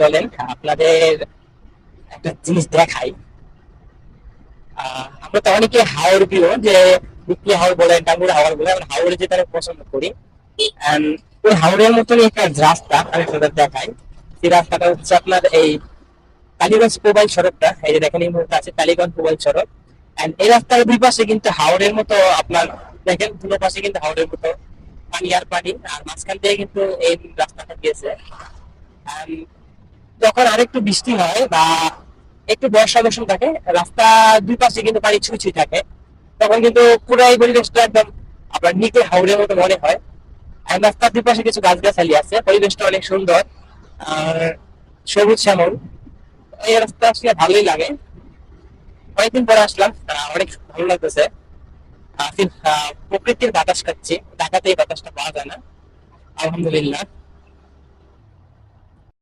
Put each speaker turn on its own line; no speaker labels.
চলেন আপনাদের একটা জিনিস দেখাই। আমরা তো অনেকে হাওর প্রিয়, যে বিক্রি হাওর বলেন, টাঙ্গুর হাওর বলে, আমরা হাওড়ে যেতে অনেক পছন্দ করি। And ওই হাওড়ের মতনই একটা রাস্তা আমি আপনাদের দেখাই। সেই রাস্তাটা হচ্ছে আপনার এই টালিগঞ্জ মোবাইল সড়কটা, এই যে দেখেন এই মুহূর্তে আছে টালিগঞ্জ মোবাইল সড়ক। এন্ড এই রাস্তার দুই পাশে কিন্তু হাওরের মতো আপনার, দেখেন দুটো পাশে কিন্তু হাওরের মতো পানি আর পানি, আর মাঝখান দিয়ে কিন্তু এই রাস্তাটা গিয়েছে। And যখন আরেকটু বৃষ্টি হয় বা একটু বর্ষা মৌসুম থাকে, রাস্তা দুই পাশে কিন্তু পানি ছুঁই ছুঁই থাকে, তখন কিন্তু পুরো এই পরিবেশটা একদম আপনার নিকে হাওরের মতো মনে হয়। আর রাস্তার দুই পাশে কিছু গাছগাছালি আছে, পরিবেশটা অনেক সুন্দর আর সবুজ শ্যামল। এই রাস্তা আসলে ভালোই লাগে। কয়েকদিন পরে আসলাম, অনেক ভালো লাগতেছে। প্রকৃতির বাতাস খাচ্ছি, ঢাকাতে এই বাতাসটা পাওয়া যায় না, আলহামদুলিল্লাহ।